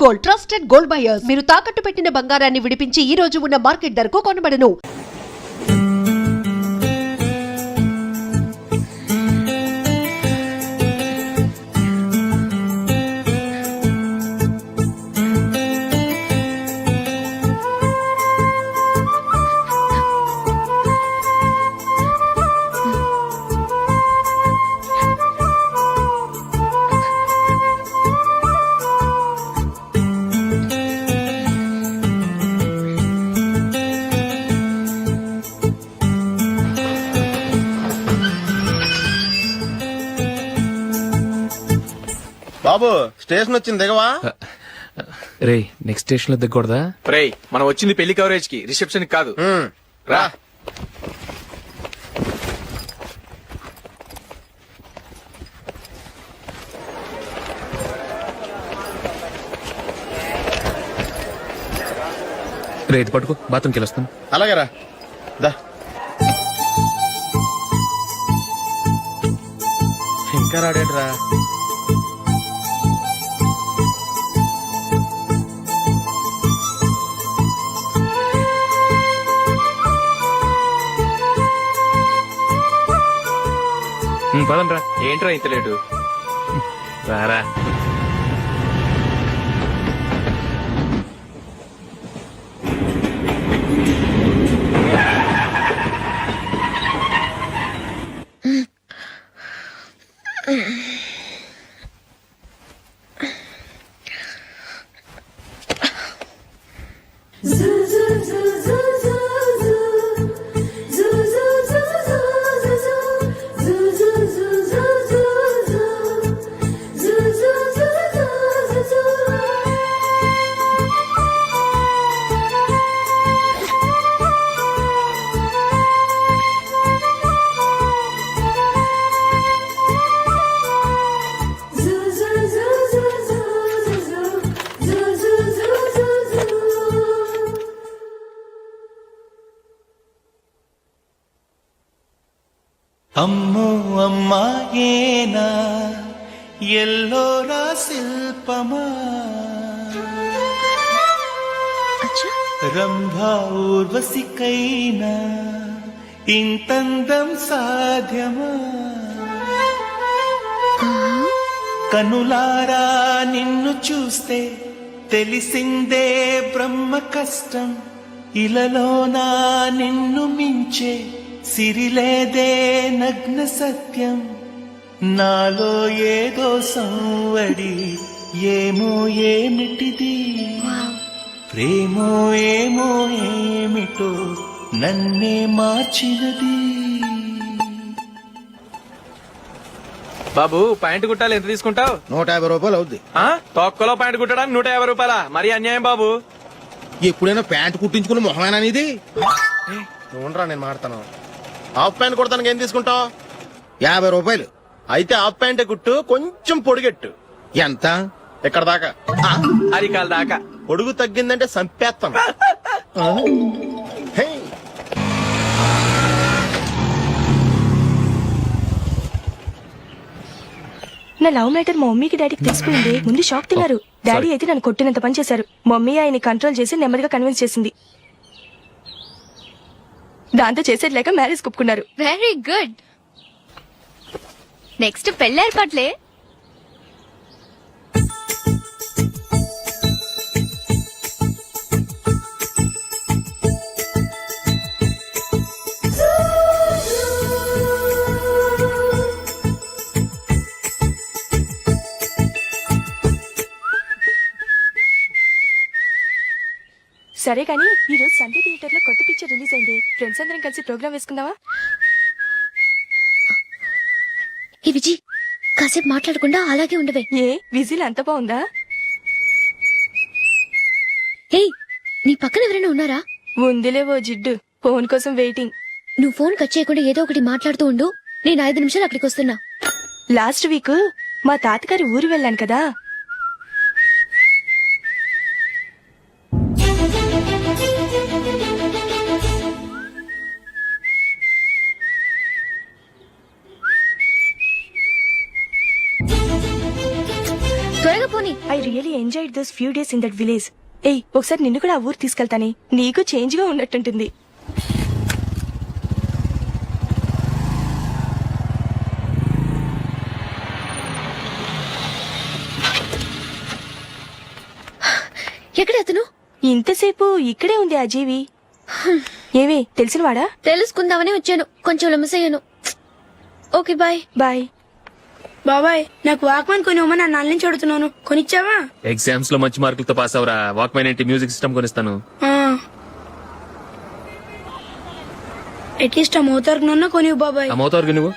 Gold, trusted gold buyers. మీరు తాకట్టు పెట్టిన బంగారాన్ని విడిపించి ఈ రోజు ఉన్న మార్కెట్ ధరకు కొనబడను. బాబు స్టేషన్ వచ్చింది దిగవా? రే నెక్స్ట్ స్టేషన్ లో దిగకూడదా? రే మనం వచ్చింది పెళ్లి కవరేజ్ కి, రిసెప్షన్ కాదు. రా రే ఇది పట్టుకో, బాత్రూమ్కి వెళ్ళొస్తాను. అలాగే రా. దా. ఇంకా రాడేట్రా? పదండ్రా. ఏంట్రా ఇంత లేటు? రారా. అమ్మో అమ్మాయేనా ఎల్లోరా శిల్పమా, రంభా ఊర్వశికైనా ఇంతందం సాధ్యమా, కనులారా నిన్ను చూస్తే తెలిసిందే బ్రహ్మ కష్టం, ఇలలోనా నిన్ను మించే సిరిలేదే నగ్న సత్యం, నాలో ఏదో సంవడి ఏమో ఏమిటిది, ప్రేమో ఏమో ఏమిటో నన్నే మార్చినది. బాబు ప్యాంటు కుట్టాలి, ఎంత తీసుకుంటావు? 150 రూపాయలు అవుద్ది. తొక్కలో ప్యాంటు కుట్టడానికి 150 రూపాయల? మరి అన్యాయం బాబు. ఎప్పుడైనా ప్యాంట్ కుట్టించుకుని మొహమేనా ఇది? చూడరా నేను మాడతాను. హాఫ్ ప్యాంట్ కుడతానికి ఏం తీసుకుంటావు? 50 రూపాయలు. అయితే హాఫ్ ప్యాంటే కుట్టు, కొంచెం పొడిగెట్టు. ఎంత? ఇక్కడ దాకా, అరికాల దాకా. పొడుగు తగ్గిందంటే సంపేస్తాను. నా లవ్ మ్యాటర్ మా మమ్మీకి డాడీకి తెలిసిపోయింది. ముందు షాక్ తిన్నారు. డాడీ అయితే నన్ను కొట్టినంత పని చేశారు. మమ్మీ ఆయన్ని కంట్రోల్ చేసి నెమ్మదిగా కన్విన్స్ చేసింది. దాంతో చేసేది లేక మ్యారేజ్ ఒప్పుకున్నారు. Very good. నెక్స్ట్ పెళ్లి ఏర్పాట్లే. సరే కానీ ఈ రోజు సండే థియేటర్ లో కొత్త పిక్చర్ రిలీజ్ అయింది. ఫ్రెండ్స్ అందరం కలిసి ప్రోగ్రామ్ వేసుకుందామా? ఈ విజయ్ కాసేపు మాట్లాడకుండా అలాగే ఉండవే. ఏ విజిల్ అంత బాగుందా? ఏయ్, నీ పక్కన ఎవరైనా ఉన్నారా? ఉందిలేవో జిడ్డు, ఫోన్ కోసం వెయిటింగ్. నువ్వు ఫోన్ కట్ చేయకుండా ఏదో ఒకటి మాట్లాడుతూ ఉండు. నేను 5 నిమిషాలు అక్కడికి వస్తున్నా. లాస్ట్ వీక్ మా తాతగారి ఊరు వెళ్ళాను కదా. త్వరగా పోనీ. I really enjoy enjoyed those few days in that village. ఏయ్, ఒకసారి నిన్ను కూడా ఆ ఊరు తీసుకెళ్తానే, నీకు చేంజ్ గా ఉన్నట్టుంటుంది. ఎక్కడ అతను? ఇంతసేపు ఇక్కడే ఉంది ఆ జీవి. ఏవే, తెలిసినవాడా? తెలుసుకుందామని వచ్చాను, కొంచెం లెమసయ్యాను. Okay bye. బాయ్. బాబాయ్, నాకు వాక్మన్ కొనివ్వమని నా నాన్న నుంచి అడుగుతున్నాను, కొనిచ్చావా? ఎగ్జామ్స్ లో మంచి మార్కులతో పాస్ అవరా, వాక్మెన్ ఏంటి మ్యూజిక్ సిస్టమ్ కొనిస్తాను. అట్లీస్ట్ ఆ మోతార్కు కొనివ్వు బాబాయ్. ఆ మోతారుగా నువ్వు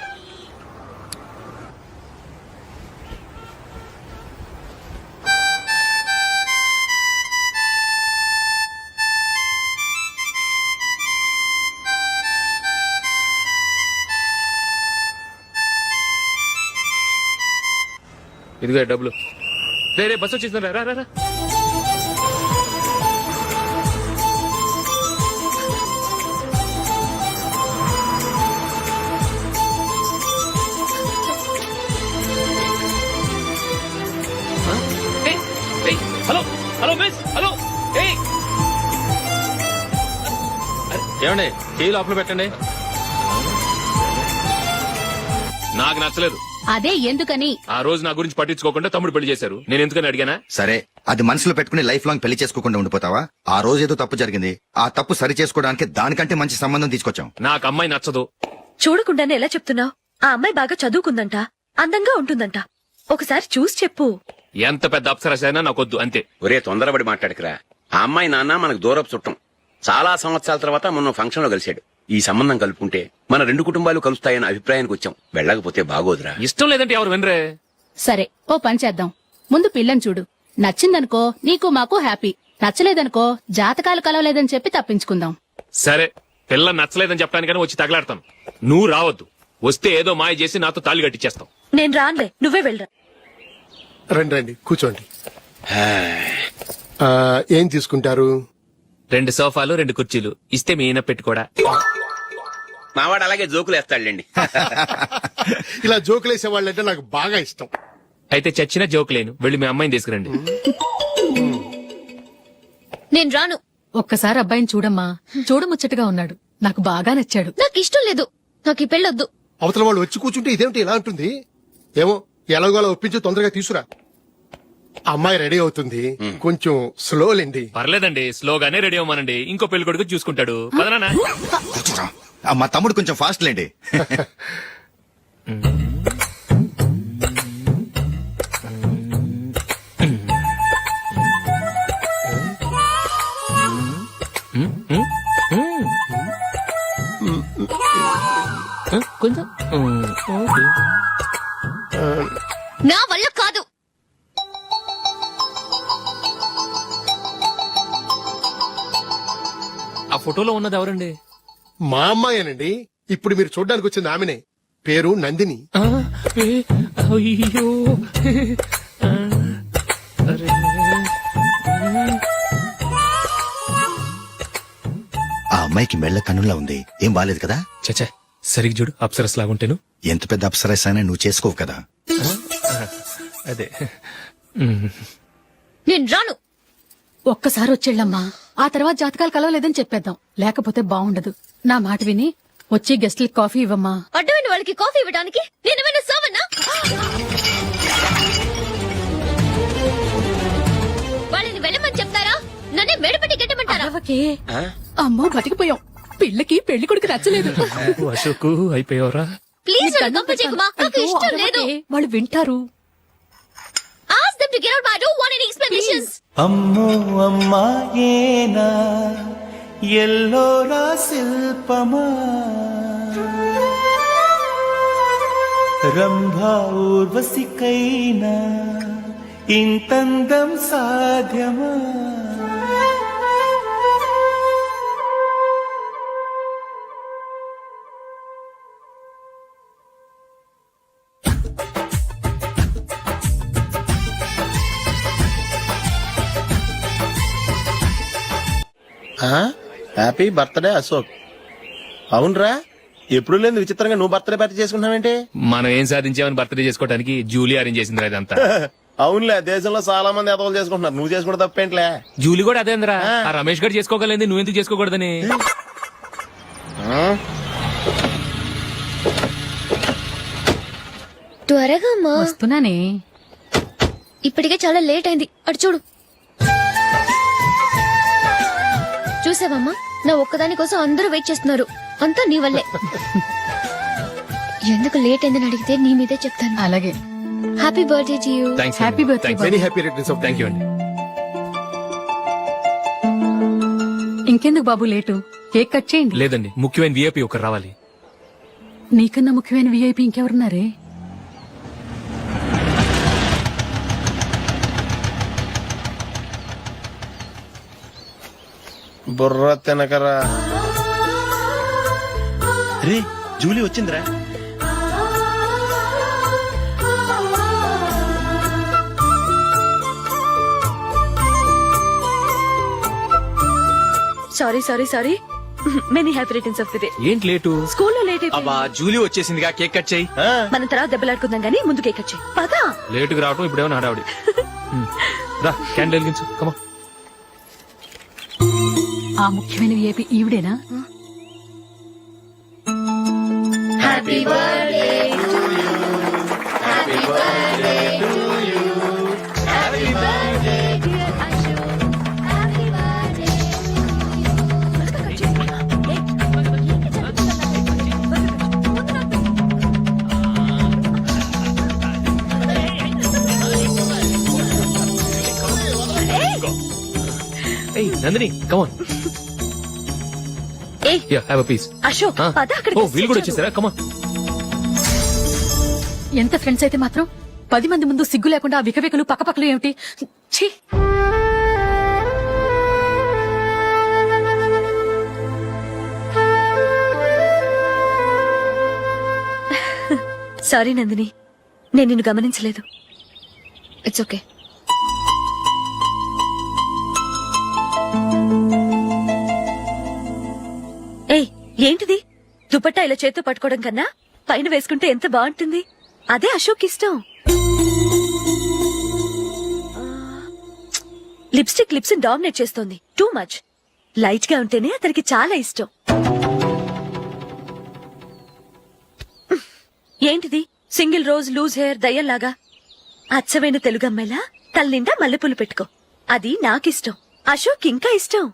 ఇదిగో డబ్బులు. రే బస్ వచ్చేసిందా, రా రా రా. Hello hello miss, hello. ఏమండి, చేయి లోపల పెట్టండి. నాకు నచ్చలేదు. అదే ఎందుకని? ఆ రోజు నా గురించి పట్టించుకోకుండా తమ్ముడు పెళ్లి చేశారు. నేను ఎందుకని అడిగానా? సరే, అది మనసులో పెట్టుకుని లైఫ్ లాంగ్ పెళ్లి చేసుకోకుండా ఉండిపోతావా? ఆ రోజు ఏదో తప్పు జరిగింది, ఆ తప్పు సరి చేసుకోవడానికి దానికంటే మంచి సంబంధం తీసుకొచ్చాం. నాకు అమ్మాయి నచ్చదు. చూడకుండానే ఎలా చెప్తున్నావు? ఆ అమ్మాయి బాగా చదువుకుందంట, అందంగా ఉంటుందంట. ఒకసారి చూసి చెప్పు. ఎంత పెద్ద అప్సరసైనా నాకొద్దు, అంతే. ఒరే, తొందరపడి మాట్లాడకురా. ఆ అమ్మాయి నాన్న మనకు దూరపు చుట్టం. చాలా సంవత్సరాల తర్వాత మొన్న ఫంక్షన్ లో కలిశాడు. ఈ సంబంధం కలుపుకుంటే మన రెండు కుటుంబాలు కలుస్తాయన్న అభిప్రాయానికి వచ్చాం. వెళ్ళకపోతే బాగోదురా. ఇష్టం లేదంటే ఎవరు వినరే. సరే, ఓ పని చేద్దాం. ముందు పిల్లని చూడు. నచ్చిందనుకో నీకు మాకు హ్యాపీ, నచ్చలేదనుకో జాతకాలు కలవలేదని చెప్పి తప్పించుకుందాం. సరే, పిల్ల నచ్చలేదని చెప్పడానికని వచ్చి తగలాడతాను. నువ్వు రావద్దు. వస్తే ఏదో మాయ చేసి నాతో తాళి కట్టించేస్తావు. నేను రానులే, నువ్వే వెళ్ళరా. రండి రండి, కూర్చోండి. ఏం తీసుకుంటారు? 2 సోఫాలు 2 కుర్చీలు ఇస్తే మీ ఈయన పెట్టుకోడా. మావాడు అలాగే జోకులు వేస్తాడులేండి. ఇలా జోకులేసే వాళ్ళంటే నాకు బాగా ఇష్టం. అయితే చచ్చిన జోక్ లేను. వెళ్ళి మీ అమ్మాయిని తీసుకురండి. నేను రాను. ఒక్కసారి అబ్బాయిని చూడమ్మా, చూడముచ్చటగా ఉన్నాడు, నాకు బాగా నచ్చాడు. నాకు ఇష్టం లేదు, నాకు ఈ పెళ్ళొద్దు. అవతల వాళ్ళు వచ్చి కూర్చుంటే ఇదేమిటి ఇలా ఉంటుంది? ఏమో, ఎలాగోలా ఒప్పించి తొందరగా తీసురా. అమ్మాయి రెడీ అవుతుంది, కొంచెం స్లో లేండి. పర్లేదండి, స్లోగానే రెడీ అవ్వమానండి. ఇంకో పెళ్లి కొడుకు చూసుకుంటాడు. పదనా. కూర్చోరా. మా తమ్ముడు కొంచెం ఫాస్ట్ లేండి. కొంచెం నా వల్ల కాదు. ఆ ఫోటోలో ఉన్నది ఎవరండి? మా అమ్మాయేనండి. ఇప్పుడు మీరు చూడడానికి వచ్చింది ఆమెనే. పేరు నందిని. అయ్యో, ఆ అమ్మాయికి మెళ్ళ కన్నులా ఉంది, ఏం బాలేదు కదా? చచ్చా, సరిగ్గా చూడు, అప్సరస్ లాగుంటేను. ఎంత పెద్ద అప్సరస్ అయినా నువ్వు చేసుకోవు కదా. అదే. నేను రాను. ఒక్కసారి వచ్చేళ్ళమ్మా, ఆ తర్వాత జాతకాలు కలవలేదని చెప్పేద్దాం, లేకపోతే బాగుండదు. నా మాట విని వచ్చి గెస్ట్లకి కాఫీ ఇవ్వమ్మా. అడ్డమైన వాళ్ళకి కాఫీ ఇవ్వడానికి నేనేమైనా సావన్నా? వాళ్ళని వెళ్ళమని చెప్తారా, నన్నే మేడపట్టి గెట్టమంటారా? అరవకే. అమ్మో, బతికిపోయాం. పిల్లకి పెళ్లి కొడుకు నచ్చలేదు. అశోకు అయిపోయావరా. ప్లీజ్ నన్ను కంప చేయకుమా, నాకు ఇష్టం లేదు. వాళ్ళు వింటారు. Ask them to get out. I don't want any explanations. అమ్మో అమ్మాయేనా ఎల్లోరా శిల్పమా, రంభా ఊర్వశికైనా ఇంతందం సాధ్యమా? Happy birthday Ashok. అవునరా, ఎప్పుడు లేదు విచిత్రంగా నువ్వు బర్త్డే పార్టీ చేసుకుంటున్నావేంటి? మనం ఏం సాధించామని బర్త్డే చేసుకోవడానికి జూలీ అరేంజ్ చేసింది ఇదంతా. అవునులే దేశంలో చాలా మంది ఎదవలు చేసుకుంటున్నారు, నువ్వు చేసుకుంటే తప్పేంట్లే. జూలీ కూడా అదేంద్రా, ఆ రమేష్ గారు చేసుకోగలేదు, నువ్వెందుకు చేసుకోకూడదని. త్వరగా అమ్మా, వస్తున్నానే. ఇప్పటికే చాలా లేట్ అయింది. అటు చూడు. చూసావమ్మా, నా ఒక్కదాని కోసం అందరూ వెయిట్ చేస్తున్నారు. అంతా నీ వల్లే. ఎందుకు లేట్ అయిందని అడిగితే నీ మీదే చెప్తాను. అలాగే. Happy birthday to you. Happy birthday. Very happy returns of thank you అండి. ఇంకెందుకు బాబు లేటు, కేక్ కట్ చేయండి. లేదండి, ముఖ్యమైన విఐపి ఒకరు రావాలి. నీకన్నా ముఖ్యమైన విఐపి ఇంకెవరున్నారే? బుర్ర తినకరా. రే జూలీ వచ్చిందిరా. Sorry sorry sorry. Many happy returns of the day. ఏంటి లేటు? స్కూల్లో లేట్ అబ్బా అయిపోయింది. జూలీ వచ్చేసిందిగా, కేక్ కట్ చేయి. మనం తర్వాత దెబ్బలాడుకుందాం గానీ ముందు కేక్ వచ్చాయి. పదా. లేటుగా రావటం ఇప్పుడేమన్నా హడావుడి. రా క్యాండిల్ వెలిగించు, కమా. ఆ ముఖ్యమైన విఐపి ఈవిడేనా? Happy birthday to you. Happy birthday to you. Happy birthday dear Ashu. Happy birthday. ఏయ్ నందిని, కమాన్. ఏయ్ ya have a piece. Ashok, పద అక్కడికి. ఓ వీళ్ళు కూడా వచ్చేసారా? కమాన్. ఎంత ఫ్రెండ్స్ అయితే మాత్రం 10 మంది ముందు సిగ్గు లేకుండా ఆ వికవికలు పక్కపక్కలు ఏమిటి? ఛీ! సారీ నందిని, నేను నిన్ను గమనించలేదు. It's okay. ఏయ్ ఏంటిది? దుపట్టా ఇలా చేత్తో పట్టుకోవడం కన్నా పైన వేసుకుంటే ఎంత బాగుంటుంది. అదే అశోక్ ఇష్టం. లిప్స్టిక్ లిప్స్ డామినేట్ చేస్తోంది. Too much. లైట్ గా ఉంటేనే అతనికి చాలా ఇష్టం. ఏంటిది? సింగిల్ రోజ్ లూజ్ హెయిర్ దయ్యంలాగా. అచ్చమైన తెలుగు అమ్మాయిలా తల్లిండా మల్లెపూలు పెట్టుకో. అది నాకిష్టం. అశోక్ ఇంకా ఇష్టం.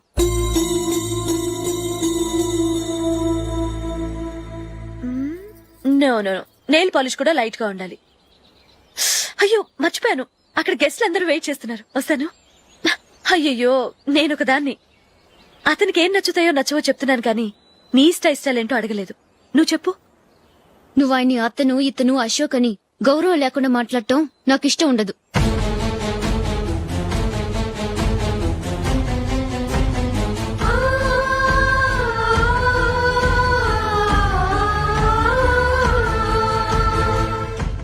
No no no, nail polish కూడా లైట్ గా ఉండాలి. అయ్యో మర్చిపోయాను, అక్కడ గెస్ట్లు అందరూ వెయిట్ చేస్తున్నారు. వస్తాను. అయ్యయ్యో, నేనొక దాన్ని. అతనికి ఏం నచ్చుతాయో నచ్చవో చెప్తున్నాను కానీ నీ ఇష్టాలేంటో అడగలేదు. నువ్వు చెప్పు. నువ్వు ఆయన్ని అతను ఇతను అశోక్ అని గౌరవం లేకుండా మాట్లాడటం నాకు ఇష్టం ఉండదు.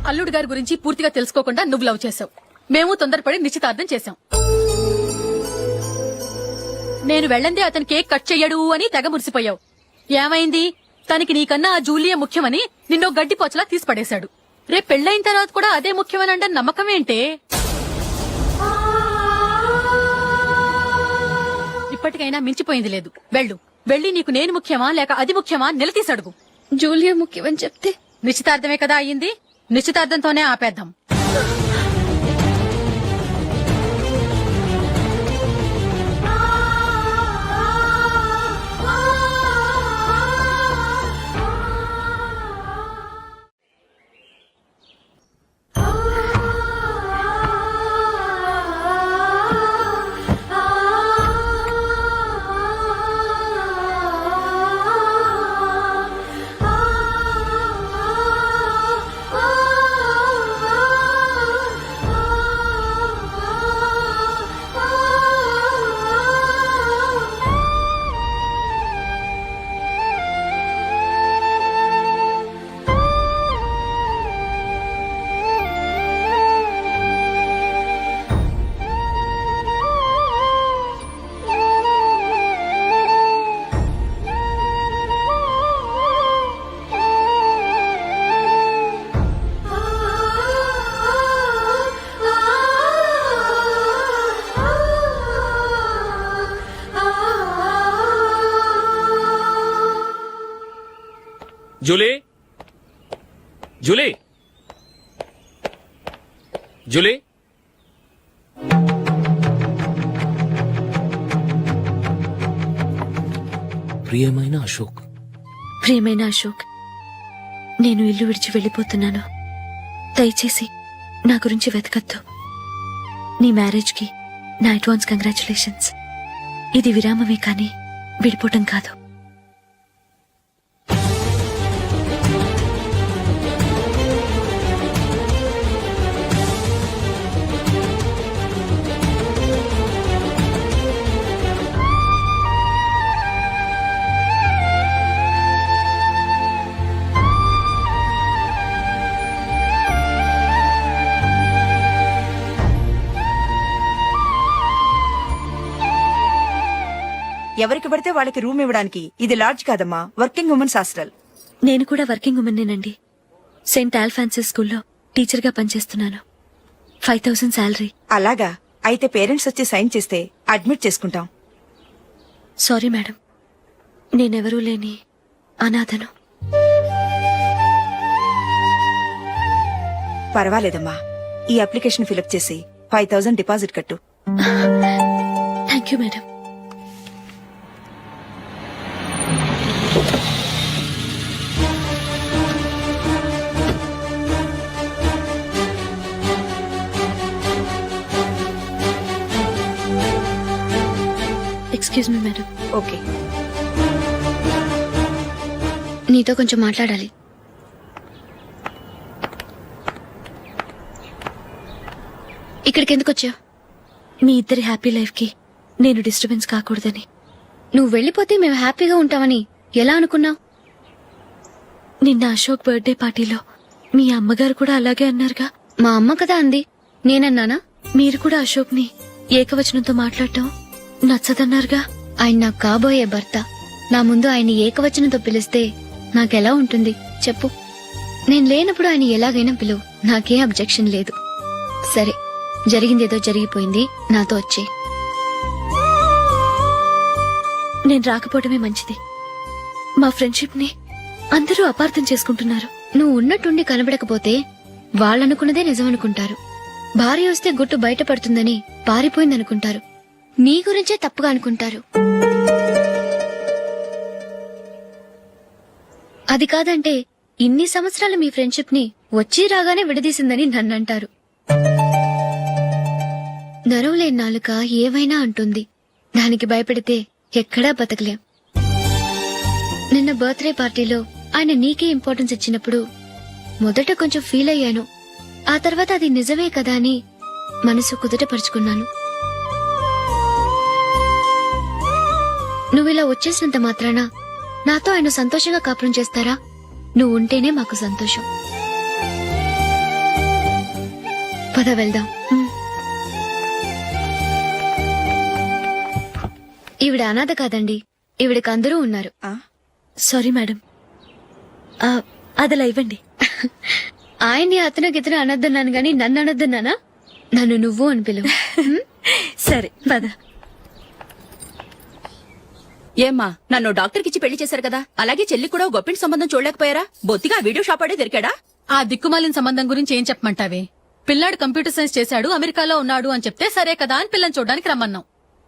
అల్లుడు గారి గురించి పూర్తిగా తెలుసుకోకుండా నువ్వు లవ్ చేసావు. మేము తొందరపడి నిశ్చితార్థం చేశాం. నేను వెళ్ళందే అతను కేక్ కట్ చెయ్యడు అని తెగ మురిసిపోయావు. ఏమైంది? తనకి నీకన్నా ఆ జూలియే ముఖ్యమని నిన్నో గడ్డి పోచలా తీసి పడేశాడు. రేపు పెళ్ళైన తర్వాత కూడా అదే ముఖ్యమని అంటే నమ్మకం ఏంటే? ఇప్పటికైనా మించిపోయింది లేదు. వెళ్ళి నీకు నేను ముఖ్యమా లేక అది ముఖ్యమా నిలదీసి అడుగు. జూలియా ముఖ్యమని చెప్తే నిశ్చితార్థమే కదా అయ్యింది. నిశ్చితార్థంతోనే ఆపేద్దాం. జూలీ జూలీ జూలీ ప్రియమైన అశోక్, ప్రియమైన అశోక్, నేను ఇల్లు విడిచి వెళ్ళిపోతున్నాను. దయచేసి నా గురించి వెతకద్దు. నీ మ్యారేజ్కి నా అడ్వాన్స్ కంగ్రాచులేషన్స్. ఇది విరామమే కానీ విడిపోవటం కాదు. ఎవరికి పడితే వాళ్ళకి రూమ్ ఇవ్వడానికి ఇది లాడ్జ్ కాదమ్మా, వర్కింగ్ ఉమెన్స్ హాస్టల్. నేను కూడా వర్కింగ్ ఉమెన్నేనండి. సెయింట్ ఆల్ఫాన్సిస్ స్కూల్లో టీచర్గా పనిచేస్తున్నాను. 5000 శాలరీ. అలాగా? అయితే పేరెంట్స్ వచ్చి సైన్ చేస్తే అడ్మిట్ చేసుకుంటాం. సారీ మేడం, నేనెవరూ లేని అనాథను. పర్వాలేదమ్మా, ఈ అప్లికేషన్ ఫిలప్ చేసి 5000 డిపాజిట్ కట్టు. Thank you madam. Excuse me madam. Okay. నీతో కొంచెం మాట్లాడాలి. ఇక్కడికి ఎందుకు వచ్చావు? మీ ఇద్దరి హ్యాపీ లైఫ్ కి నేను డిస్టర్బెన్స్ కాకూడదని. నువ్వు వెళ్ళిపోతే మేము హ్యాపీగా ఉంటామని ఎలా అనుకున్నావు? నిన్న అశోక్ బర్త్డే పార్టీలో మీ అమ్మగారు కూడా అలాగే అన్నారుగా. మా అమ్మ కదా అంది, నేనన్నానా? మీరు కూడా అశోక్ ని ఏకవచనంతో మాట్లాడటం నచ్చదన్నారుగా. ఆయన నాకు కాబోయే భర్త. నా ముందు ఆయన ఏకవచనంతో పిలిస్తే నాకెలా ఉంటుంది చెప్పు? నేను లేనప్పుడు ఆయన ఎలాగైనా పిలువు, నాకేం అబ్జెక్షన్ లేదు. సరే, జరిగిందేదో జరిగిపోయింది, నాతో వచ్చే. నేను రాకపోవడమే మంచిది. మా ఫ్రెండ్షిప్ ని అందరూ అపార్థం చేసుకుంటున్నారు. నువ్వు ఉన్నట్టుండి కనబడకపోతే వాళ్ళనుకున్నదే నిజమనుకుంటారు. భార్య వస్తే గుట్టు బయటపడుతుందని పారిపోయిందనుకుంటారు. నీ గురించే తప్పుగా అనుకుంటారు. అది కాదంటే ఇన్ని సంవత్సరాలు మీ ఫ్రెండ్షిప్ ని వచ్చి రాగానే విడదీసిందని నన్నంటారు. నరవలేని నాలుక ఏవైనా అంటుంది. దానికి భయపెడితే ఎక్కడా బతకలేం. నిన్న బర్త్డే పార్టీలో ఆయన నీకే ఇంపార్టెన్స్ ఇచ్చినప్పుడు మొదట కొంచెం ఫీల్ అయ్యాను. ఆ తర్వాత అది నిజమే కదా అని మనసు కుదుటపరుచుకున్నాను. నువ్విలా వచ్చేసినంత మాత్రాన నాతో ఆయన సంతోషంగా కాపురం చేస్తారా? నువ్వు ఉంటేనే మాకు సంతోషం. పద వెళ్దాం. ఈవిడ అనాథ కాదండి, ఈవిడకి అందరూ ఉన్నారు. సారీ మేడం, అదలా ఇవ్వండి. ఆయన్ని అతను గితను అనొద్దన్నాను గాని నన్ను అనొద్దన్నానా? నన్ను నువ్వు అని పిలువు. సరే పద. ఏమ్మా, నన్ను డాక్టర్కి ఇచ్చి పెళ్లి చేశారు కదా, అలాగే చెల్లి కూడా గొప్పింటి సంబంధం చూడలేకపోయారా? బొత్తిగా వీడియో షాప్ ఆడే దొరికాడా? ఆ దిక్కుమాలిన సంబంధం గురించి ఏం చెప్పమంటావే? పిల్లాడు కంప్యూటర్ సైన్స్ చేశాడు, అమెరికాలో ఉన్నాడు అని చెప్తే సరే కదా అని పిల్లని చూడడానికి రమ్మన్నాం.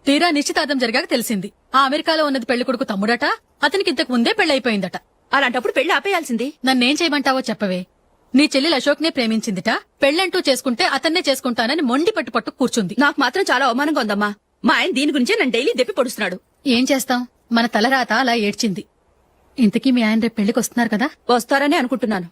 తీరా నిశ్చితార్థం జరిగాక తెలిసింది ఆ అమెరికాలో ఉన్నది పెళ్లి కొడుకు తమ్ముడట, అతనికి ఇంతకు ముందే పెళ్లయిపోయిందట. అలాంటప్పుడు పెళ్లి ఆపేయాల్సింది. నన్నేం చేయమంటావో చెప్పవే? నీ చెల్లెలు అశోక్ నే ప్రేమించిందిట, పెళ్లంటూ చేసుకుంటే అతన్నే చేసుకుంటానని మొండి పట్టు కూర్చుంది. నాకు మాత్రం చాలా అవమానంగా ఉందమ్మా. మా ఆయన దీని గురించే నన్ను డైలీ దెప్పి పొడుస్తున్నాడు. ఏం చేస్తాం, మన తలరాత అలా ఏడ్చింది. ఇంతకీ మీ ఆయన రేపు పెళ్లికి వస్తున్నారు కదా? వస్తారని అనుకుంటున్నాను.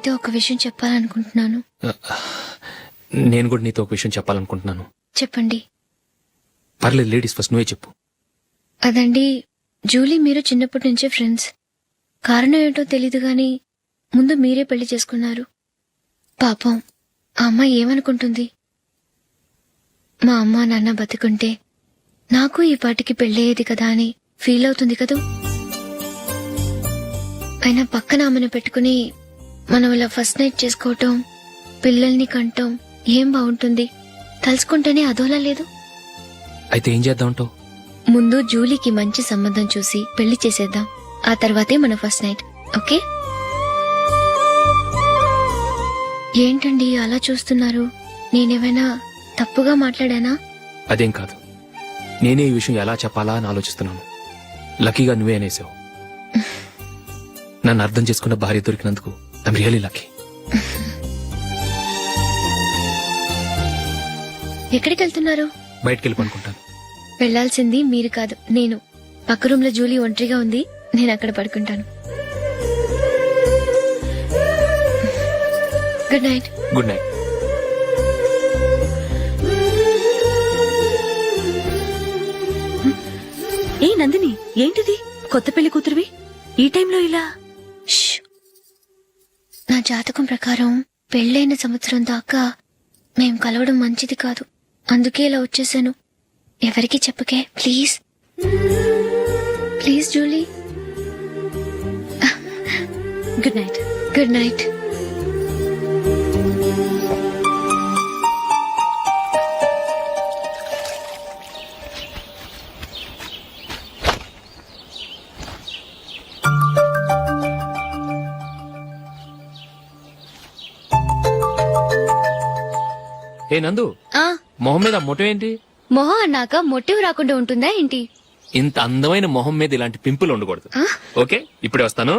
మీతో ఒక విషయం చెప్పాలనుకుంటున్నాను. నేను కూడా నీతో ఒక విషయం చెప్పాలనుకుంటున్నాను. చెప్పండి. పర్లేదు, లేడీస్ ఫస్ట్, నువ్వే చెప్పు. అదండి, జూలీ మీరు చిన్నప్పటి నుంచే ఫ్రెండ్స్. కారణం ఏంటో తెలీదు గాని ముందు మీరే పెళ్లి చేసుకున్నారు. పాపం ఆ అమ్మాయి ఏమనుకుంటుంది? మా అమ్మ నాన్న బతికుంటే నాకు ఈ పాటికి పెళ్ళయ్యేది కదా అని ఫీల్ అవుతుంది కదూ. అయినా పక్కన ఆమెను పెట్టుకుని మనం ఇలా ఫస్ట్ నైట్ చేసుకోవటం, పిల్లల్ని కంటం ఏం బాగుంటుంది? తలుచుకుంటేనే అదోలా లేదు. అయితే ఏం చేద్దామంటావు? ముందు జూలీకి మంచి సంబంధం చూసి పెళ్లి చేసేద్దాం. ఆ తర్వాతే మన ఫస్ట్ నైట్. ఓకే? ఏంటండి అలా చూస్తున్నారు? నేనేమైనా తప్పుగా మాట్లాడానా? అదేం కాదు, నేనే ఈ విషయం ఎలా చెప్పాలా అని ఆలోచిస్తున్నాను. లక్కీగా నువ్వే అనేసావు. నన్ను అర్థం చేసుకున్న భార్య దొరికినందుకు ఐమ్ రియలీ లక్కీ. ఎక్కడికి వెళ్తున్నారు? బయటికి వెళ్ళి పడుకుంటాను. వెళ్లాల్సింది మీరు కాదు, నేను. పక్క రూమ్ లో జూలీ ఒంటరిగా ఉంది, నేను అక్కడ పడుకుంటాను. Good night. Good night. ఏ నందిని, ఏంటిది? కొత్త పెళ్లి కూతురువి ఈ టైంలో ఇలా? ష్. నా జాతకం ప్రకారం పెళ్ళైన సంవత్సరం దాకా మేం కలవడం మంచిది కాదు. అందుకే ఇలా వచ్చేసాను. ఎవరికి చెప్పకే please. Please Julie. Good night. Good night. ఏ నందు, మొహం మీద మొట్టం ఏంటి? మొహం అన్నాక మొటివ్ రాకుండా ఉంటుందా ఏంటి? ఇంత అందమైన మొహం మీద ఇలాంటి పింపుల్ ఉండకూడదు. ఓకే, ఇప్పుడే వస్తాను.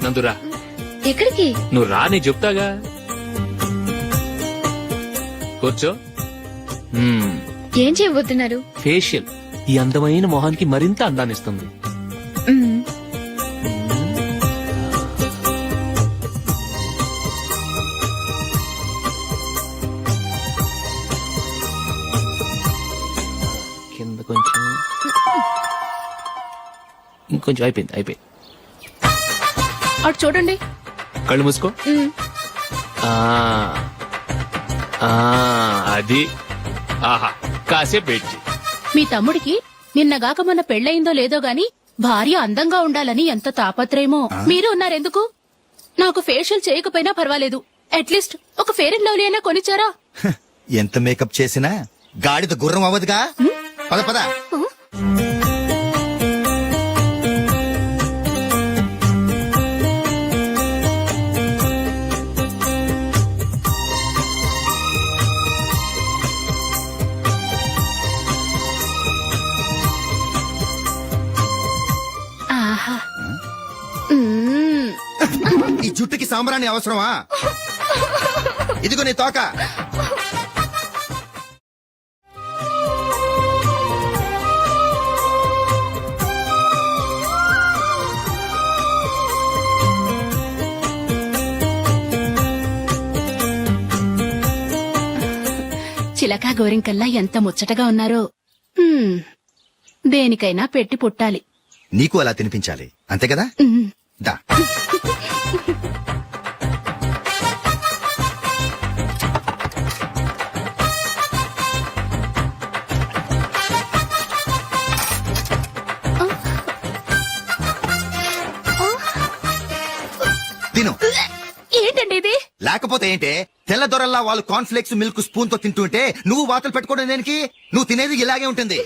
నందురా. ఎక్కడికి? నువ్వు రా, నీ చెప్తాగా. కూర్చో. ఏం చేయబోతున్నారు? ఫేషియల్ ఈ అందమైన మొహానికి మరింత అందాన్నిస్తుంది. మ్మ్. కింద కొంచెం, ఇంకొంచెం. అయిపోయింది. అటు చూడండి. కళ్ళు మూసుకో. అది. ఆహా, కాసేపు వెయిట్ చేయి. మీ తమ్ముడికి నిన్నగాక మొన్న పెళ్ళయిందో లేదో గాని భార్య అందంగా ఉండాలని ఎంత తాపత్రయమో. మీరు ఉన్నారెందుకు? నాకు ఫేషియల్ చేయకపోయినా పర్వాలేదు, అట్లీస్ట్ ఒక ఫేర్ అండ్ లవ్లీ అయినా కొనిచ్చారా? ఎంత మేకప్ చేసినా గాడిద గుర్రం అవ్వదుగా. పద పద. ఆహా. ఈ జుట్టుకి సాంబ్రాణి అవసరమా? ఇదిగో నీ తోక. చిలకా గోరింకల్లా ఎంత ముచ్చటగా ఉన్నారో. దేనికైనా పెట్టి పుట్టాలి. నీకు అలా తినిపించాలి, అంతే కదా? దా. తిను. ఏంటండి ఇది? లేకపోతే ఏంటే, తెల్లదొరల్లా వాళ్ళు కాన్ఫ్లెక్స్ మిల్క్ స్పూన్ తో తింటుంటే నువ్వు వాతలు పెట్టుకోవడం దేనికి? నువ్వు తినేది ఇలాగే ఉంటుంది.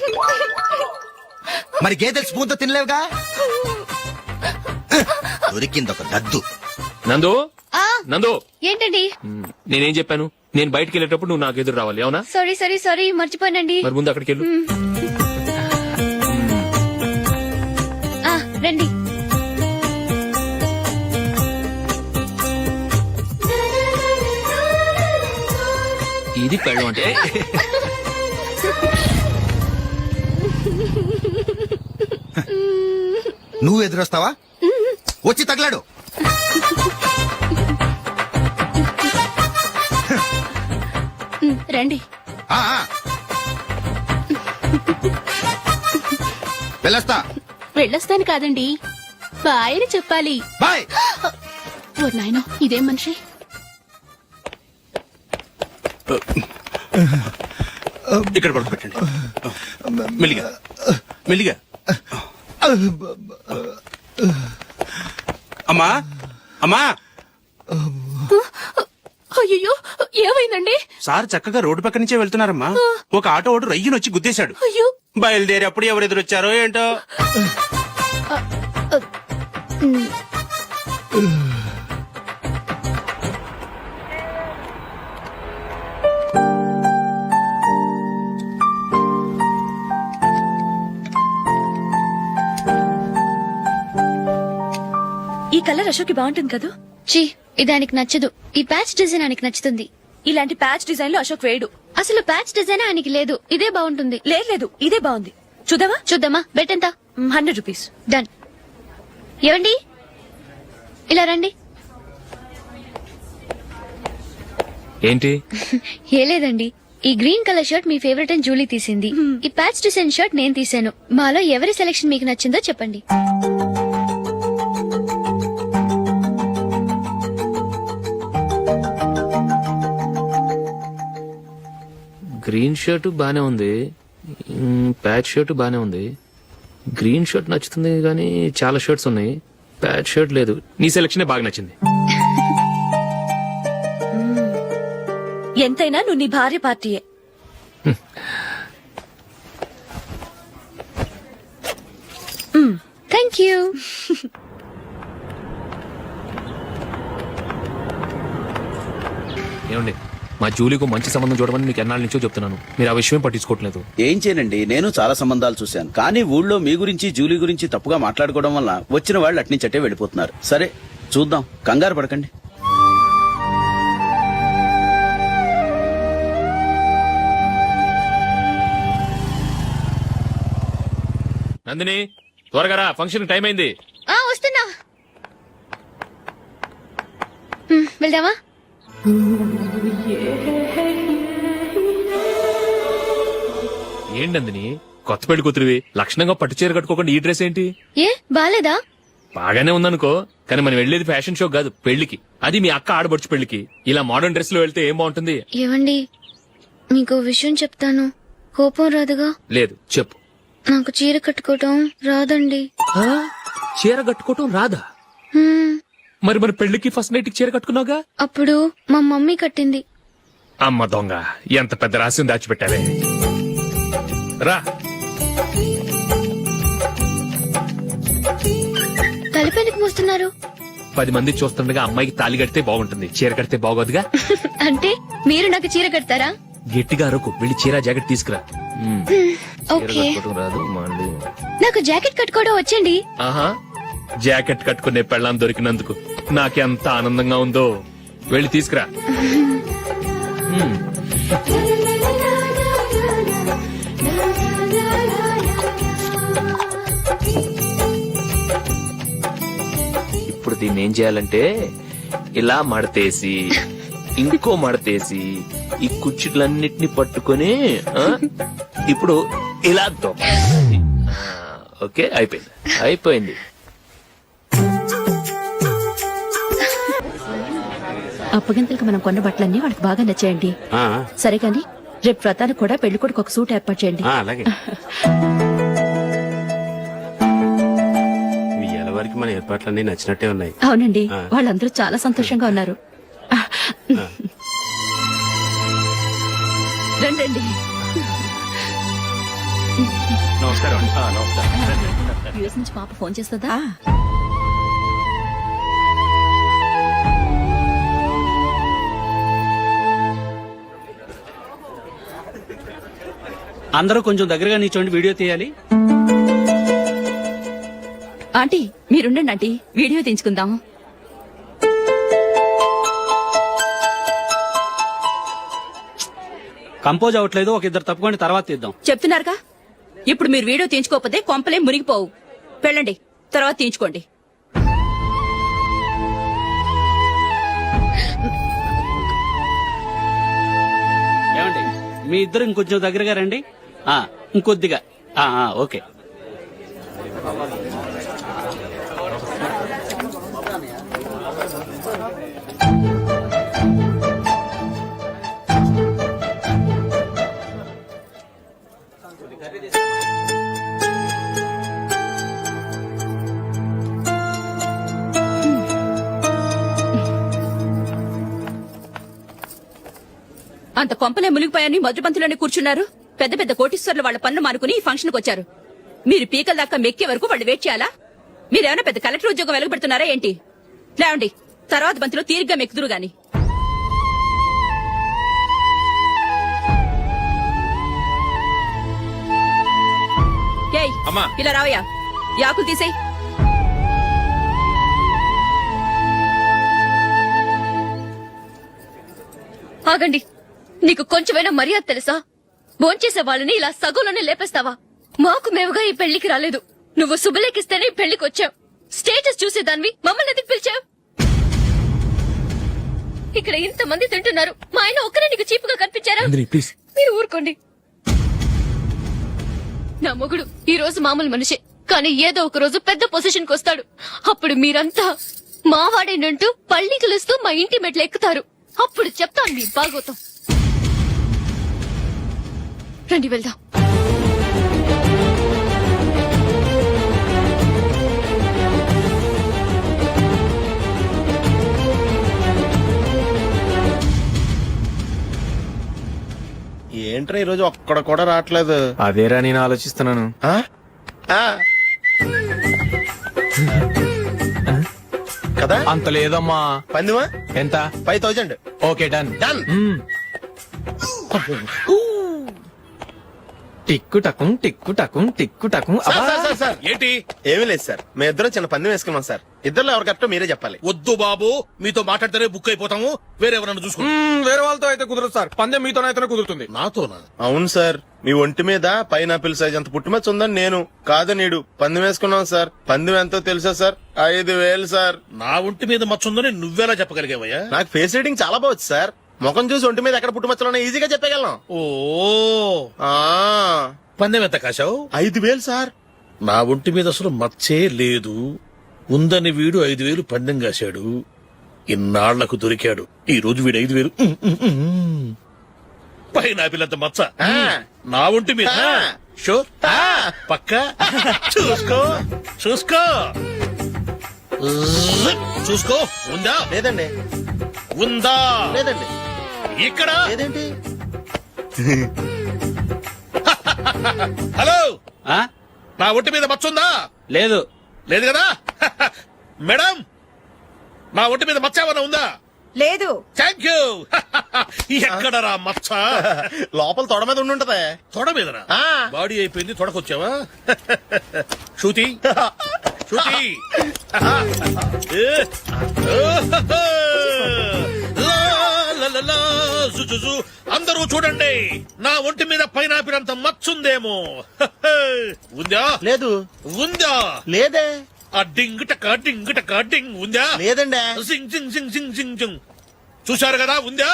మరి గేదెలు స్పూన్ తో తినలేవుగా. దొరికింది ఒక దద్దు. నందు నందు ఏంటండి? నేనేం చెప్పాను? నేను బయటికి వెళ్ళేటప్పుడు నువ్వు నాకు ఎదురు రావాలి, అవునా? సారీ మర్చిపోయానండి. మరి ముందు అక్కడికి వెళ్ళు. రండి. ఇది పెళ్ళం అంటే. నువ్వు ఎదురొస్తావా? వచ్చి తగలాడు. రండి. ఆ, ఆ. వెళ్ళొస్తా. వెళ్ళొస్తాను కాదండి, బాయ్ అని చెప్పాలి. బాయ్. ఓ నాయనో, ఇదేం మనిషి? ఇక్కడ పడుకోబెట్టండి. మెల్లిగా మెల్లిగా. అమ్మా అమ్మా. అయ్యో, ఏమైందండి? సార్ చక్కగా రోడ్డు పక్క నుంచే వెళ్తున్నారమ్మా. ఒక ఆటో ఓడు రయ్యను వచ్చి గుద్దేశాడు. అయ్యో. బయలుదేరి అప్పుడు ఎవరు ఎదురొచ్చారో ఏంటో. ఈ కలర్ అశోక్కి బాగుంటుంది కదా. చీ, ఇది ఆయనకి నచ్చదు. ఈ ప్యాచ్ డిజైన్ ఆయనకి నచ్చుతుంది. ఇలాంటి ప్యాచ్ డిజైన్ లో అశోక్ వేయడు. అసలు ప్యాచ్ డిజైన్ ఆయనకి లేదు. ఇదే బాగుంటుంది. లేదు, ఇదే బాగుంది. చూద్దామా? చూద్దామా. బెట్ ఎంత? 100 రూపీస్. డన్. ఏవండి, ఇలా రండి. ఏంటి? ఏ లేదండి, ఈ గ్రీన్ కలర్ షర్ట్ మీ ఫేవరెట్ అని జూలీ తీసింది. ఈ ప్యాచ్ డిజైన్ షర్ట్ నేను తీసాను. మాలో ఎవరి సెలెక్షన్ మీకు నచ్చిందో చెప్పండి. గ్రీన్ షర్ట్ బానే ఉంది, ప్యాచ్ షర్ట్ బానే ఉంది. గ్రీన్ షర్ట్ నచ్చుతుంది కానీ చాలా షర్ట్స్ ఉన్నాయి, ప్యాచ్ షర్ట్ లేదు. నీ సెలెక్షన్ బాగా నచ్చింది. ఎంతైనా నువ్వు నీ భార్య పార్టీయే. Thank you. ఏమండి, మా జూలీకు మంచి సంబంధం చూడమని మీకు ఎన్నాళ్ళ నుంచో చెప్తున్నాను, మీరు ఆ విషయం పట్టించుకోవట్లేదు. ఏం చేయనండి, నేను చాలా సంబంధాలు చూశాను. కానీ ఊళ్ళో మీ గురించి జూలీ గురించి తప్పుగా మాట్లాడుకోవడం వల్ల వచ్చిన వాళ్ళు అట్నుంచటే వెళ్ళిపోతున్నారు. సరే చూద్దాం, కంగారు పడకండి. నందిని, త్వరగా రా, ఫంక్షన్ టైం అయింది. వస్తున్నా. వెళ్దామా? ఏంటి నందిని, కొత్త పెళ్లి కూతురివి, లక్షణంగా పట్టు చీర కట్టుకోకుండా ఈ డ్రెస్ ఏంటి? ఏ బాలేదా? బాగానే ఉందనుకో, కానీ మనం వెళ్లేది ఫ్యాషన్ షో కాదు, పెళ్లికి. అది మీ అక్క ఆడబడుచు పెళ్లికి. ఇలా మోడర్న్ డ్రెస్ లో వెళ్తే ఏం బాగుంటుంది? ఏవండి, మీకు విషయం చెప్తాను, కోపం రాదుగా? లేదు, చెప్పు. నాకు చీర కట్టుకోవటం రాదండి. చీర కట్టుకోవటం రాదా? మరి మన పెళ్లికి ఫస్ట్ నైట్ చీర కట్టుకున్నావుగా? అప్పుడు మా మమ్మీ కట్టింది. అమ్మ దొంగ, ఎంత పెద్ద రహస్యం దాచిపెట్టావే. రా. తలపెందుకు మోస్తున్నారు? 10 మంది చూస్తుండగా అమ్మాయికి తాళి కడితే బాగుంటుంది, చీర కడితే బాగోదుగా. అంటే మీరు నాకు చీర కడతారా? గట్టిగా అరకు, వెళ్ళి చీర జాకెట్ తీసుకురా. చీర ఓకే. కట్టుకోవటం రాదు మళ్ళీ. నాకు జాకెట్ కట్టుకోవడం వచ్చండి. ఆహా, జాకెట్ కట్టుకునే పెళ్ళాం దొరికినందుకు నాకెంత ఆనందంగా ఉందో. వెళ్ళి తీసుకురా. ఇప్పుడు దీన్ని ఏం చేయాలంటే, ఇలా మడతేసి ఇంకో మడతేసి ఈ కుర్చీలన్నిటిని పట్టుకొని ఇప్పుడు ఇలా దొక్కాలి. ఓకే, అయిపోయింది. అప్పగింతలకు మనం కొన్న బట్టలన్నీ వాళ్ళకి బాగా నచ్చాయండి. సరే కానీ రేపు వ్రతానికి కూడా పెళ్లి కొడుకు ఒక సూట్ ఏర్పాటు చేయండి. అలాగే. వరకు మన ఏర్పాట్లన్నీ నచ్చినట్టే ఉన్నాయి. అవునండి, వాళ్ళందరూ చాలా సంతోషంగా ఉన్నారు. రండి నమస్కారం యూఎస్ నుంచి పాప ఫోన్ చేస్తుందా? అందరూ కొంచెం దగ్గరగా నిల్చోండి, వీడియో తీయాలి. ఆంటీ మీరుండండి ఆంటీ, వీడియో తీయించుకుందాం. కంపోజ్ అవ్వట్లేదు, ఒక ఇద్దరు తప్పుకొని తర్వాత తీద్దాం. చెప్తున్నారుగా, ఇప్పుడు మీరు వీడియో తీయించుకోకపోతే కొంపలే మునిగిపోవు. వెళ్ళండి, తర్వాత తీయించుకోండి. ఏమండి, మీ ఇద్దరు ఇంకొంచెం దగ్గరగా రండి. ఇంకొద్దిగా. ఓకే. అంత కొంపలే మునిగిపోయాని మొదటి పంతులోనే కూర్చున్నారు. పెద్ద పెద్ద కోటీశ్వర్లు వాళ్ళ పనులు మానుకుని ఈ ఫంక్షన్ కు వచ్చారు. మీరు పీకల దాకా మెక్కే వరకు వాళ్ళు వెయిట్ చేయాలా? మీరేమైనా పెద్ద కలెక్టర్ ఉద్యోగం వెలగబెడుతున్నారా ఏంటి? లేవండి, తర్వాత బంతిలో తీరిగ్గా మెక్కుదురు గాని. ఏయ్, ఇలా రావయ్యా, యాకులు తీసేయ్. ఆగండి, నీకు కొంచెమైనా మర్యాద తెలుసా? భోంచేసే వాళ్ళని ఇలా సగంలోనే లేపేస్తావా? మాకు మేముగా ఈ పెళ్లికి రాలేదు. నువ్వు శుభలేఖిస్తేనే ఈ పెళ్లికి వచ్చావు. స్టేటస్ చూసేదానివి మమ్మల్ని ఎందుకు పిలిచావు? ఇక్కడ ఇంతమంది తింటున్నారు, మా ఆయన ఒక్కరే నీకు చీపుగా కనిపించారా? మీరు ఊరుకోండి. నా మొగుడు ఈ రోజు మామూలు మనిషే, కానీ ఏదో ఒక రోజు పెద్ద పొజిషన్ కు వస్తాడు. అప్పుడు మీరంతా మావాడేనంటూ పళ్ళి కలుస్తూ మా ఇంటి మెట్లు ఎక్కుతారు. అప్పుడు చెప్తాను మీ బాగోతాం. రండి వెళ్దాం. ఏంట్రా ఈరోజు ఒక్కడ కూడా రావట్లేదు? అదేరా నేను ఆలోచిస్తున్నాను. ఆ? ఆ. కదా అంత లేదమ్మా. పందిమా ఎంత? 5000. Okay, done. డన్. టిక్కు టకుం టిక్కు టకుం టిక్కు టకుం. సార్ ఏంటి? ఏమీ లేదు సార్, మేము ఇద్దరం చిన్న పందెం వేసుకున్నాం సార్. ఇద్దరు ఎవరు కరెక్టో మీరే చెప్పాలి. వద్దు బాబు, మీతో మాట్లాడితేనే బుక్ అయిపోతాము. వేరే ఎవరన్నా చూసుకో. వేరే వాళ్ళతో అయితే కుదరదు సార్, పందెం మీతోనైతేనే కుదురుతుంది. నాతోనా? అవును సార్, మీ ఒంటి మీద పైనాపిల్ సైజ్ అంత పుట్టుమచ్చ ఉందని నేను కాదు నీడు పందెం వేసుకున్నాం సార్. పందెం ఎంతో తెలుసా సార్? 5000 సార్. నా ఒంటి మీద మచ్చ ఉందని నువ్వెలా చెప్పగలిగావయ్యా? నాకు ఫేస్ రీడింగ్ చాలా బాగుంది సార్. ముఖం చూసి ఒంటి మీద ఎక్కడ పుట్టుమచ్చలో ఈజీగా చెప్పగలను. ఓ, పందెం ఎంత కాశావు? 5000 సార్. నా ఒంటి మీద అసలు మచ్చే లేదు. ఉందని వీడు 5000 పందెం కాశాడు. ఇన్నాళ్లకు దొరికాడు. ఈ రోజు వీడు 5000. పైన పిల్లంత మచ్చ నా ఒంటి మీద. షో పక్క చూసుకో చూసుకో చూసుకో. ఉందా? లేదండి. ఉందా? లేదండి. ఇక్కడ లేదేంటి? హలో, నా ఒంటి మీద మచ్చ ఉందా? లేదు. లేదు కదా? మేడం, నా ఒంటి మీద మచ్చ ఏమైనా ఉందా? లేదు. Thank you. ఎక్కడరా మచ్చ? లోపల తొడ మీద ఉండుంటదే. తొడ మీదనా? బాడీ అయిపోయింది, తొడకొచ్చావా? శృతి శృతి. అందరూ చూడండి, నా ఒంటి మీద పైనాపిల్ అంత మచ్చుందేమో. ఉందా? లేదు. ఉందా? లేదే. ఆ డింగ్ టక డింగ్ టక డింగ్ ఉందా? లేదండి. సింగ్ సింగ్ సింగ్ సింగ్ సింగ్ సింగ్. చూశారు కదా? ఉందా?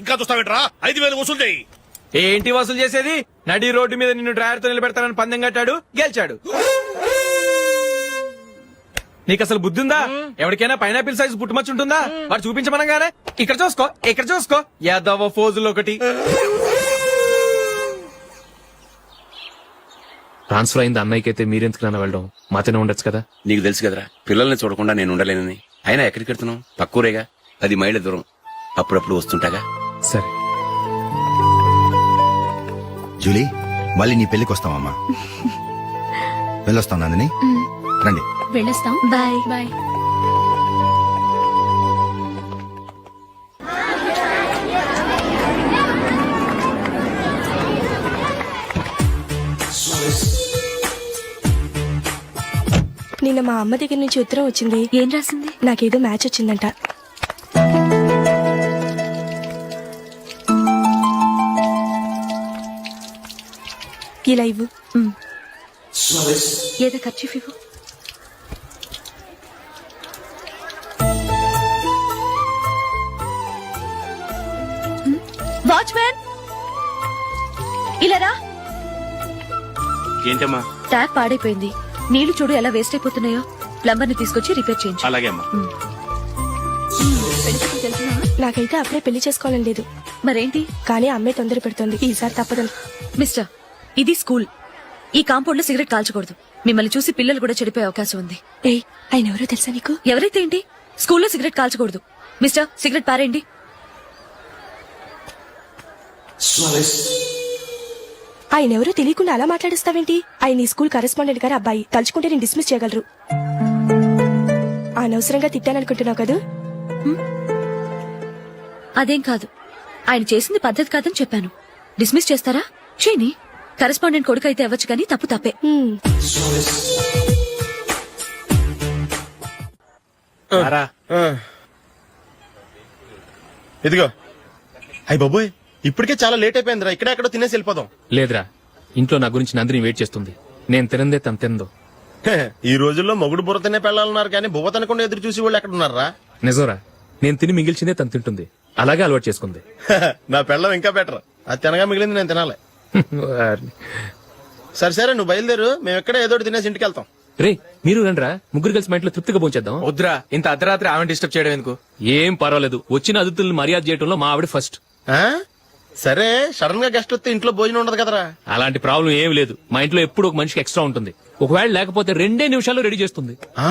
ఇంకా చూస్తావేట్రా? 5000 వసూలు చేయి. ఏంటి వసూలు చేసేది? నడి రోడ్డు మీద నిన్ను డ్రైవర్ తో నిలబెడతానని పందెం కట్టాడు, గెలిచాడు. నీకు అసలు బుద్ధి ఉందా? ఎవరికైనా పైనాపిల్ సైజ్ పుట్టుమచ్చు ఉంటుందా? వాడు చూపించమనగానే ఇక్కడ చూసుకో, ఇక్కడ చూసుకో, యాదవ ఫోజులు ఒకటి. ట్రాన్స్ఫర్ అయింది అన్నయ్యకైతే మీరెందుకు నాన్న వెళ్ళడం? మాతోనే ఉండొచ్చు కదా. నీకు తెలుసు కదరా, పిల్లల్ని చూడకుండా నేను ఉండలేనని. అయినా ఎక్కడికి వెళ్తున్నావు? పక్కూరేగా, 10 మైళ్ళ దూరం. అప్పుడప్పుడు వస్తుంటాగా. సరే. జూలీ మళ్ళీ నీ పెళ్లికి వస్తామమ్మా. వెళ్ళొస్తాం నందిని. రండి. వెళ్ళొస్తాం. బాయ్. బాయ్. నిన్న మా అమ్మ దగ్గర నుంచి ఉత్తరం వచ్చింది. ఏం రాసింది? నాకేదో మ్యాచ్ వచ్చిందంట. ఇలా ఇవ్వు. ఏదో ఖర్చు ఇవ్వు. వాచ్మ్యాన్ ఇలా రా. ఏంటమ్మా? ట్యాప్ పాడైపోయింది. నీళ్లు చూడు ఎలా వేస్ట్ అయిపోతున్నాయో. ప్లంబర్ ని తీసుకొచ్చి రిపేర్ చేయించు. అలాగే అమ్మా. నాకైతే అప్పుడే పెళ్లి చేసుకోవాలని లేదు. మరేంటి? కానీ అమ్మే తొందర పెడుతోంది. ఈసారి తప్పదని. మిస్టర్, ఇది స్కూల్. ఈ కాంపౌండ్ లో సిగరెట్ కాల్చకూడదు. మిమ్మల్ని చూసి పిల్లలు కూడా చెడిపోయే అవకాశం ఉంది. ఏయ్, ఆయన ఎవరో తెలుసా నీకు? ఎవరైతే ఏంటి, స్కూల్లో సిగరెట్ కాల్చకూడదు. మిస్టర్, సిగరెట్ పారేయండి. ఆయన ఎవరో తెలియకుండా అలా మాట్లాడిస్తావేంటి? ఆయన ఈ స్కూల్ కరెస్పాండెంట్ గారు అబ్బాయి. తలుచుకుంటే నేను డిస్మిస్ చేయగలరు. అనవసరంగా తిట్టాననుకుంటున్నావు కదా? అదేం కాదు. ఆయన చేసింది పద్ధతి కాదని చెప్పాను. డిస్మిస్ చేస్తారా? చేయని. కరెస్పాండెంట్ కొడుకు అయితే అవ్వచ్చు కానీ తప్పు తప్పే. ఇదిగో. అయ్యి బాబోయ్, ఇప్పటికే చాలా లేట్ అయిపోయిందిరా. ఇక్కడెక్కడో తినేసి వెళ్ళిపోదాం. లేదురా, ఇంట్లో నా గురించి నందిని వెయిట్ చేస్తుంది. నేను తినందే తను తిందో. ఈ రోజుల్లో మొగుడు బుర్ర తినే పెళ్ళాలన్నారు కానీ బువ్వ తినకుండా ఎదురు చూసి వాళ్ళు ఎక్కడ ఉన్నారా? నిజంరా, నేను తిని మిగిల్చిందే తను తింటుంది. అలాగే అలవాటు చేసుకుంది. నా పెళ్ళం ఇంకా బెటర్. అది తినగా మిగిలింది నేను తినాలి. సరే సరే, నువ్వు బయలుదేరు. మేము ఎక్కడ ఏదో ఒకటి తినేసి ఇంటికి వెళ్తాం. రే, మీరు రండిరా, ముగ్గురు కలిసి మా ఇంట్లో తృప్తిగా పోంచేద్దాం. వద్దురా, ఇంత అర్ధరాత్రి ఆమె డిస్టర్బ్ చేయడం ఎందుకు? ఏం పర్వాలేదు, వచ్చిన అతిథులను మర్యాద చేయడంలో మా ఆవిడ ఫస్ట్. ఆ? సరే, సడన్ గా గెస్ట్ వస్తే ఇంట్లో భోజనం ఉండదు కదరా. అలాంటి ప్రాబ్లం ఏం లేదు. మా ఇంట్లో ఎప్పుడు ఒక మనిషికి ఎక్స్ట్రా ఉంటుంది. ఒకవేళ లేకపోతే 2 నిమిషాల్లో రెడీ చేస్తుంది. ఆ?